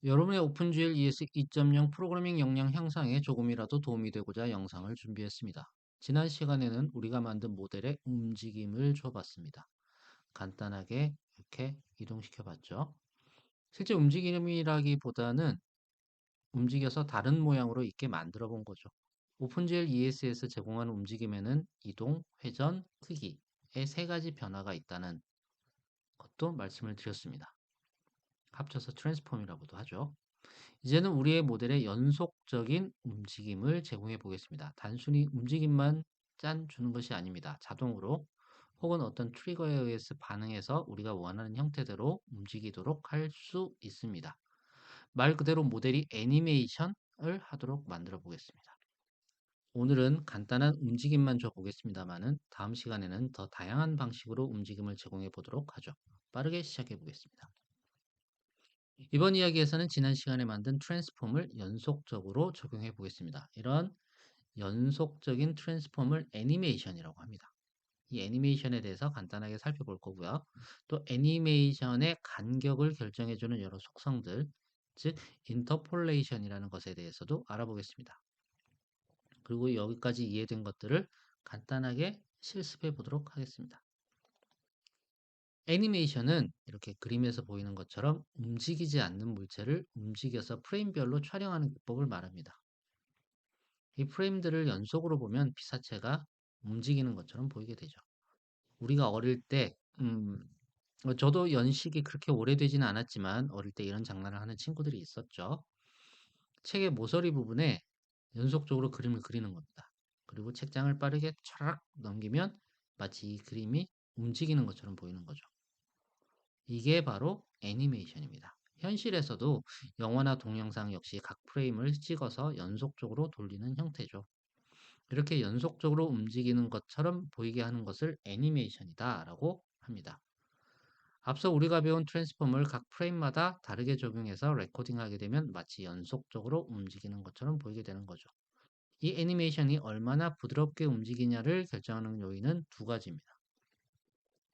여러분의 오픈GL ES 2.0 프로그래밍 역량 향상에 조금이라도 도움이 되고자 영상을 준비했습니다. 지난 시간에는 우리가 만든 모델의 움직임을 줘봤습니다. 간단하게 이렇게 이동시켜 봤죠. 실제 움직임이라기보다는 움직여서 다른 모양으로 있게 만들어 본 거죠. 오픈GL ES에서 제공하는 움직임에는 이동, 회전, 크기의 세 가지 변화가 있다는 것도 말씀을 드렸습니다. 합쳐서 트랜스폼이라고도 하죠. 이제는 우리의 모델의 연속적인 움직임을 제공해 보겠습니다. 단순히 움직임만 주는 것이 아닙니다. 자동으로 혹은 어떤 트리거에 의해서 반응해서 우리가 원하는 형태대로 움직이도록 할 수 있습니다. 말 그대로 모델이 애니메이션을 하도록 만들어 보겠습니다. 오늘은 간단한 움직임만 줘 보겠습니다만은 다음 시간에는 더 다양한 방식으로 움직임을 제공해 보도록 하죠. 빠르게 시작해 보겠습니다. 이번 이야기에서는 지난 시간에 만든 트랜스폼을 연속적으로 적용해 보겠습니다. 이런 연속적인 트랜스폼을 애니메이션이라고 합니다. 이 애니메이션에 대해서 간단하게 살펴볼 거고요. 또 애니메이션의 간격을 결정해주는 여러 속성들, 즉 인터폴레이션이라는 것에 대해서도 알아보겠습니다. 그리고 여기까지 이해된 것들을 간단하게 실습해 보도록 하겠습니다. 애니메이션은 이렇게 그림에서 보이는 것처럼 움직이지 않는 물체를 움직여서 프레임별로 촬영하는 기법을 말합니다. 이 프레임들을 연속으로 보면 피사체가 움직이는 것처럼 보이게 되죠. 우리가 어릴 때, 저도 연식이 그렇게 오래되지는 않았지만 어릴 때 이런 장난을 하는 친구들이 있었죠. 책의 모서리 부분에 연속적으로 그림을 그리는 겁니다. 그리고 책장을 빠르게 촤락 넘기면 마치 이 그림이 움직이는 것처럼 보이는 거죠. 이게 바로 애니메이션입니다. 현실에서도 영화나 동영상 역시 각 프레임을 찍어서 연속적으로 돌리는 형태죠. 이렇게 연속적으로 움직이는 것처럼 보이게 하는 것을 애니메이션이다 라고 합니다. 앞서 우리가 배운 트랜스폼을 각 프레임마다 다르게 적용해서 레코딩하게 되면 마치 연속적으로 움직이는 것처럼 보이게 되는 거죠. 이 애니메이션이 얼마나 부드럽게 움직이냐를 결정하는 요인은 두 가지입니다.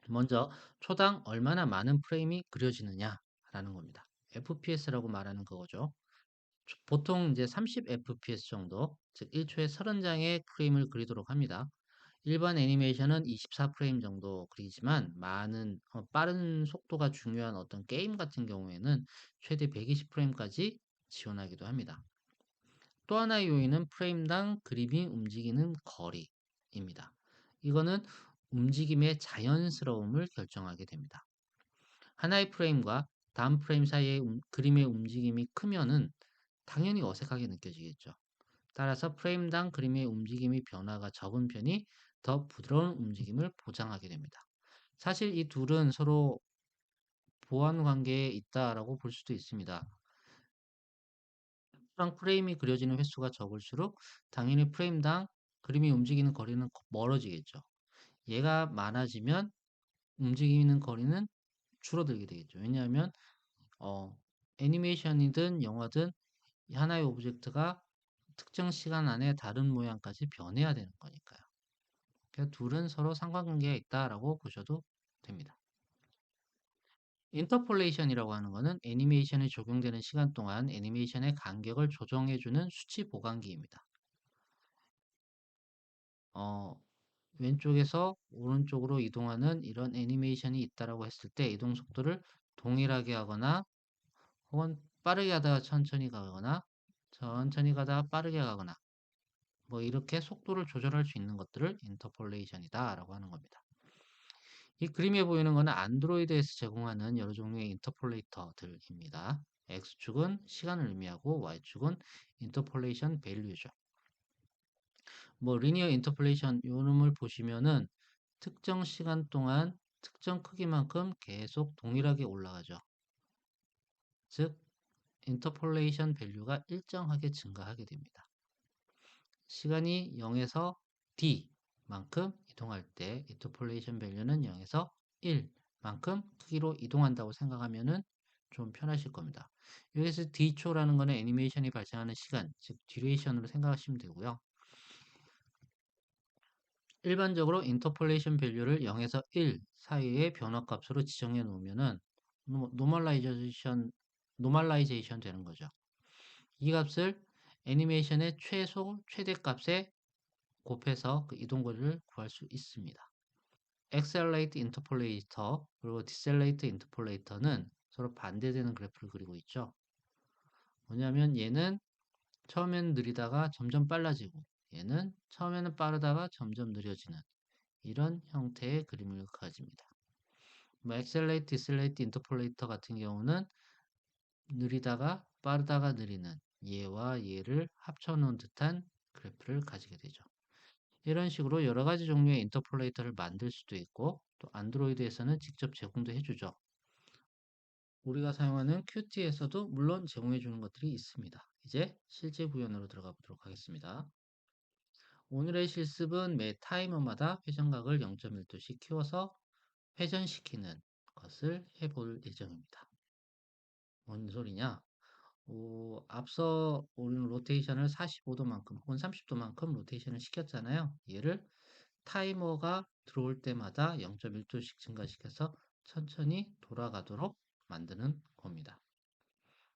먼저 초당 얼마나 많은 프레임이 그려지느냐라는 겁니다. FPS라고 말하는 거죠. 보통 이제 30 FPS 정도, 즉 1초에 30장의 프레임을 그리도록 합니다. 일반 애니메이션은 24 프레임 정도 그리지만 빠른 속도가 중요한 어떤 게임 같은 경우에는 최대 120 프레임까지 지원하기도 합니다. 또 하나의 요인은 프레임당 그림이 움직이는 거리입니다. 이거는 움직임의 자연스러움을 결정하게 됩니다. 하나의 프레임과 다음 프레임 사이의 그림의 움직임이 크면은 당연히 어색하게 느껴지겠죠. 따라서 프레임당 그림의 움직임이 변화가 적은 편이 더 부드러운 움직임을 보장하게 됩니다. 사실 이 둘은 서로 보완 관계에 있다라고 볼 수도 있습니다. 프레임이 그려지는 횟수가 적을수록 당연히 프레임당 그림이 움직이는 거리는 멀어지겠죠. 얘가 많아지면 움직이는 거리는 줄어들게 되겠죠. 왜냐하면 어, 애니메이션이든 영화든 하나의 오브젝트가 특정 시간 안에 다른 모양까지 변해야 되는 거니까요. 그래서 둘은 서로 상관관계가 있다라고 보셔도 됩니다. 인터폴레이션이라고 하는 것은 애니메이션에 적용되는 시간 동안 애니메이션의 간격을 조정해주는 수치 보관기입니다. 어, 왼쪽에서 오른쪽으로 이동하는 이런 애니메이션이 있다라고 했을 때 이동 속도를 동일하게 하거나 혹은 빠르게 하다가 천천히 가거나 천천히 가다가 빠르게 가거나 뭐 이렇게 속도를 조절할 수 있는 것들을 인터폴레이션이다 라고 하는 겁니다. 이 그림에 보이는 것은 안드로이드에서 제공하는 여러 종류의 인터폴레이터들입니다. X축은 시간을 의미하고 Y축은 인터폴레이션 밸류죠. 뭐 리니어 인터폴레이션 요놈을 보시면은 특정 시간 동안 특정 크기만큼 계속 동일하게 올라가죠. 즉 인터폴레이션 밸류가 일정하게 증가하게 됩니다. 시간이 0에서 d만큼 이동할 때 인터폴레이션 밸류는 0에서 1만큼 크기로 이동한다고 생각하면은 좀 편하실 겁니다. 여기서 d초라는 거는 애니메이션이 발생하는 시간, 즉 듀레이션으로 생각하시면 되고요. 일반적으로 인터폴레이션 밸류를 0에서 1 사이의 변화값으로 지정해 놓으면은 노멀라이제이션 노멀라이제이션 되는 거죠. 이 값을 애니메이션의 최대 값에 곱해서 그 이동거리를 구할 수 있습니다. accelerate interpolator 그리고 decelerate interpolator는 서로 반대되는 그래프를 그리고 있죠. 뭐냐면 얘는 처음에는 느리다가 점점 빨라지고 얘는 처음에는 빠르다가 점점 느려지는 이런 형태의 그림을 가집니다. 뭐 accelerate, decelerate, interpolator 같은 경우는 느리다가 빠르다가 느리는 얘와 얘를 합쳐놓은 듯한 그래프를 가지게 되죠. 이런 식으로 여러 가지 종류의 인터폴레이터를 만들 수도 있고 또 안드로이드에서는 직접 제공도 해주죠. 우리가 사용하는 Qt에서도 물론 제공해 주는 것들이 있습니다. 이제 실제 구현으로 들어가 보도록 하겠습니다. 오늘의 실습은 매 타이머마다 회전각을 0.1도씩 키워서 회전시키는 것을 해볼 예정입니다. 뭔 소리냐? 앞서 우리는 로테이션을 45도만큼 혹은 30도만큼 로테이션을 시켰잖아요. 얘를 타이머가 들어올 때마다 0.1도씩 증가시켜서 천천히 돌아가도록 만드는 겁니다.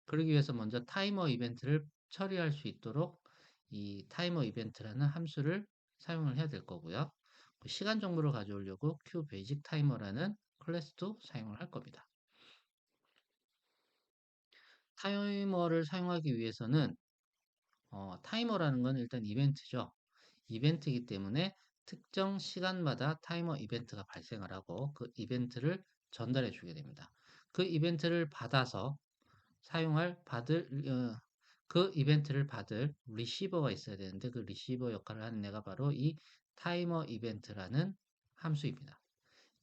그러기 위해서 먼저 타이머 이벤트를 처리할 수 있도록 이 타이머 이벤트라는 함수를 사용을 해야 될 거고요. 시간 정보를 가져오려고 QBasicTimer라는 클래스도 사용을 할 겁니다. 타이머를 사용하기 위해서는 타이머라는 건 일단 이벤트죠. 이벤트이기 때문에 특정 시간마다 타이머 이벤트가 발생을 하고 그 이벤트를 전달해 주게 됩니다. 그 이벤트를 받아서 그 이벤트를 받을 리시버가 있어야 되는데 그 리시버 역할을 하는 애가 바로 이 타이머 이벤트라는 함수입니다.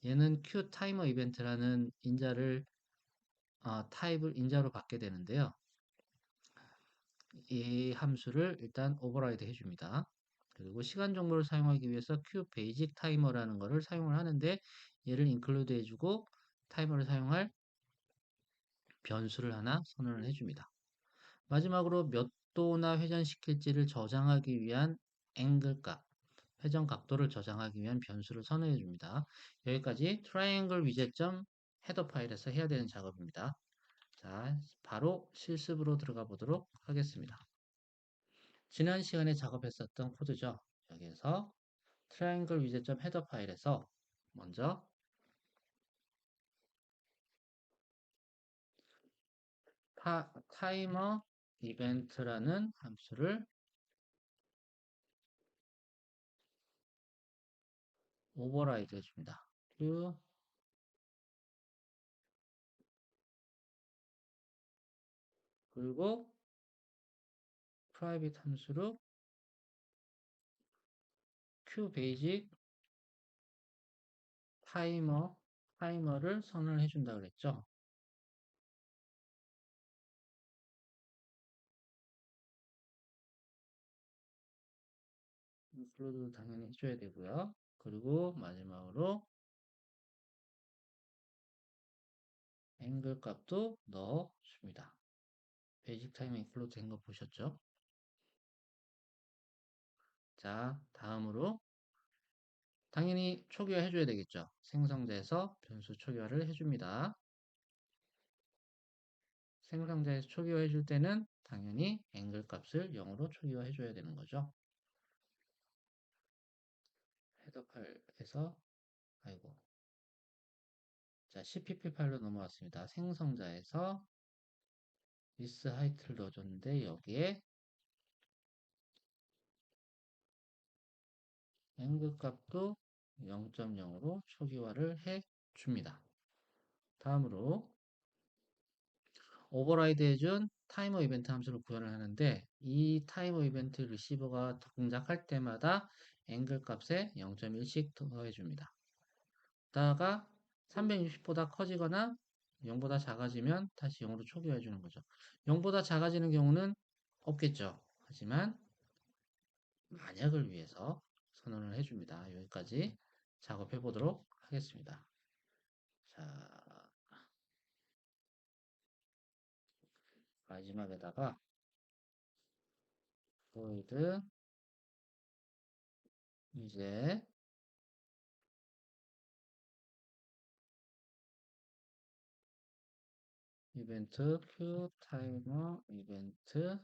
얘는 q 타이머 이벤트라는 타입을 인자로 받게 되는데요. 이 함수를 일단 오버라이드 해줍니다. 그리고 시간 정보를 사용하기 위해서 q 베이직 타이머라는 것을 사용을 하는데 얘를 인클루드 해주고 타이머를 사용할 변수를 하나 선언을 해줍니다. 마지막으로 몇 도나 회전시킬지를 저장하기 위한 앵글 값, 회전 각도를 저장하기 위한 변수를 선언해 줍니다. 여기까지 트라이앵글 위젯점 헤더 파일에서 해야 되는 작업입니다. 자, 바로 실습으로 들어가 보도록 하겠습니다. 지난 시간에 작업했었던 코드죠. 여기에서 트라이앵글 위젯점 헤더 파일에서 먼저 타이머 이벤트라는 함수를 오버라이드 해줍니다. 그리고 프라이빗 함수로 QBasic 타이머를 선언을 해준다 그랬죠. 인클루드 당연히 해줘야 되고요. 그리고 마지막으로 앵글 값도 넣어줍니다. 베이직 타이머 인클루드 된 거 보셨죠? 자, 다음으로 당연히 초기화 해줘야 되겠죠. 생성자에서 변수 초기화를 해줍니다. 생성자에서 초기화 해줄 때는 당연히 앵글 값을 0으로 초기화 해줘야 되는 거죠. 헤더 파일에서 아이고 자 cpp 파일로 넘어왔습니다. 생성자에서 with 하이트를 넣어줬는데 여기에 앵글 값도 0.0으로 초기화를 해 줍니다. 다음으로 오버라이드 해준 타이머 이벤트 함수를 구현을 하는데 이 타이머 이벤트 리시버가 동작할 때마다 앵글 값에 0.1씩 더해 줍니다. 다가 360보다 커지거나 0보다 작아지면 다시 0으로 초기화해 주는 거죠. 0보다 작아지는 경우는 없겠죠. 하지만 만약을 위해서 선언을 해줍니다. 여기까지 작업해 보도록 하겠습니다. 자, 마지막에다가 void 이제 이벤트 q 타이머 이벤트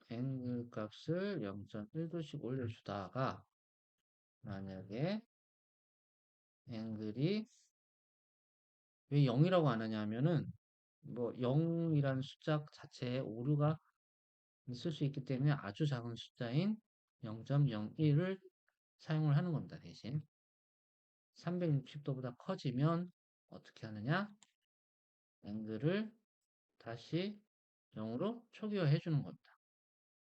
앵글 값을 0.1도씩 올려주다가 만약에 앵글이 왜 0이라고 안 하냐면은 뭐 0이라는 숫자 자체에 오류가 있을 수 있기 때문에 아주 작은 숫자인 0.01을 사용을 하는 겁니다. 대신 360도보다 커지면 어떻게 하느냐? 앵글을 다시 0으로 초기화해 주는 겁니다.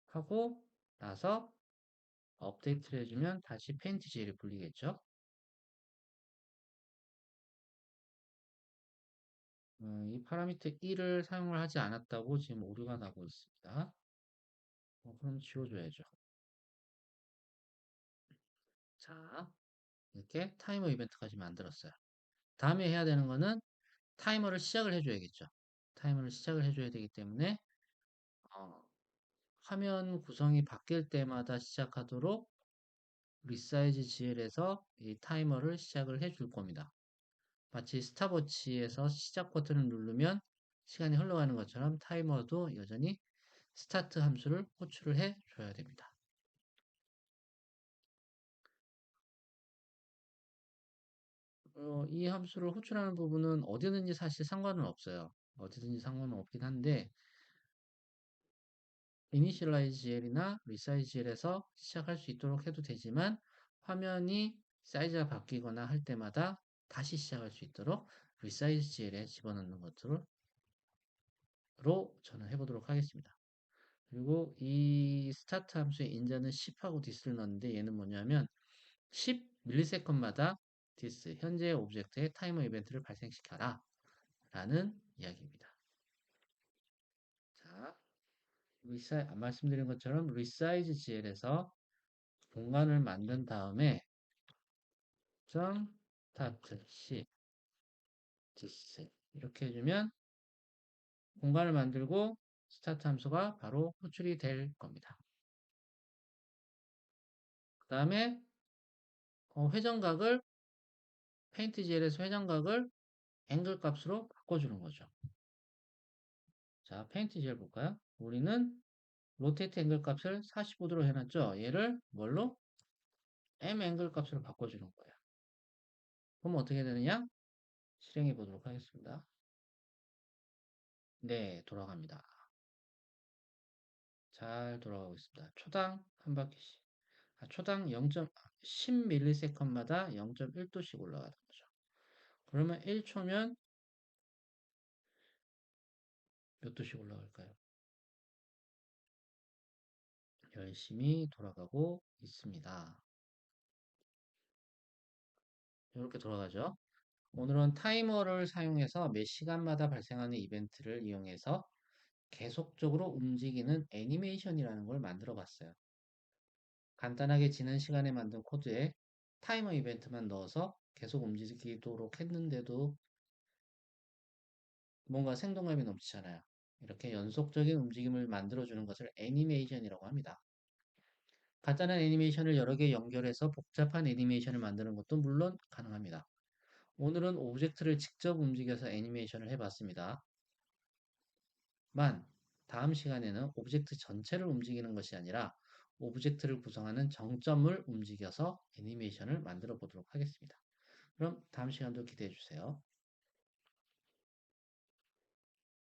하고 나서 업데이트를 해주면 다시 페인트 GL이 불리겠죠. 이 파라미터 1을 사용을 하지 않았다고 지금 오류가 나고 있습니다. 그럼 지워줘야죠. 자, 이렇게 타이머 이벤트까지 만들었어요. 다음에 해야 되는 거는 타이머를 시작을 해줘야겠죠. 타이머를 시작을 해줘야 되기 때문에 어, 화면 구성이 바뀔 때마다 시작하도록 리사이즈 GL에서 이 타이머를 시작을 해줄 겁니다. 마치 스탑워치에서 시작 버튼을 누르면 시간이 흘러가는 것처럼 타이머도 여전히 스타트 함수를 호출을 해 줘야 됩니다. 이 함수를 호출하는 부분은 어디든지 사실 상관은 없어요. 어디든지 상관은 없긴 한데 initialize GL이나 resize GL에서 시작할 수 있도록 해도 되지만 화면이 사이즈가 바뀌거나 할 때마다 다시 시작할 수 있도록 resize GL에 집어넣는 것으로 저는 해보도록 하겠습니다. 그리고 이 스타트 함수의 인자는 10하고 this를 넣었는데 얘는 뭐냐면 10ms마다 this 현재 오브젝트의 타이머 이벤트를 발생시켜라 라는 이야기입니다. 자, 말씀드린 것처럼 resize GL에서 공간을 만든 다음에 start c this 이렇게 해주면 공간을 만들고 스타트 함수가 바로 호출이 될 겁니다. 그 다음에 회전각을 페인트 GL에서 회전각을 앵글 값으로 바꿔주는 거죠. 자, 페인트 GL 볼까요? 우리는 로테이트 앵글 값을 45도로 해놨죠. 얘를 뭘로? M 앵글 값으로 바꿔주는 거예요. 그럼 어떻게 되느냐? 실행해 보도록 하겠습니다. 네, 돌아갑니다. 잘 돌아가고 있습니다. 초당 한 바퀴씩. 초당 10ms마다 0.1도씩 올라가는 거죠. 그러면 1초면 몇 도씩 올라갈까요? 열심히 돌아가고 있습니다. 이렇게 돌아가죠. 오늘은 타이머를 사용해서 몇 시간마다 발생하는 이벤트를 이용해서 계속적으로 움직이는 애니메이션이라는 걸 만들어 봤어요. 간단하게 지난 시간에 만든 코드에 타이머 이벤트만 넣어서 계속 움직이도록 했는데도 뭔가 생동감이 넘치잖아요. 이렇게 연속적인 움직임을 만들어주는 것을 애니메이션이라고 합니다. 간단한 애니메이션을 여러 개 연결해서 복잡한 애니메이션을 만드는 것도 물론 가능합니다. 오늘은 오브젝트를 직접 움직여서 애니메이션을 해봤습니다. 다음 시간에는 오브젝트 전체를 움직이는 것이 아니라 오브젝트를 구성하는 정점을 움직여서 애니메이션을 만들어 보도록 하겠습니다. 그럼 다음 시간도 기대해 주세요.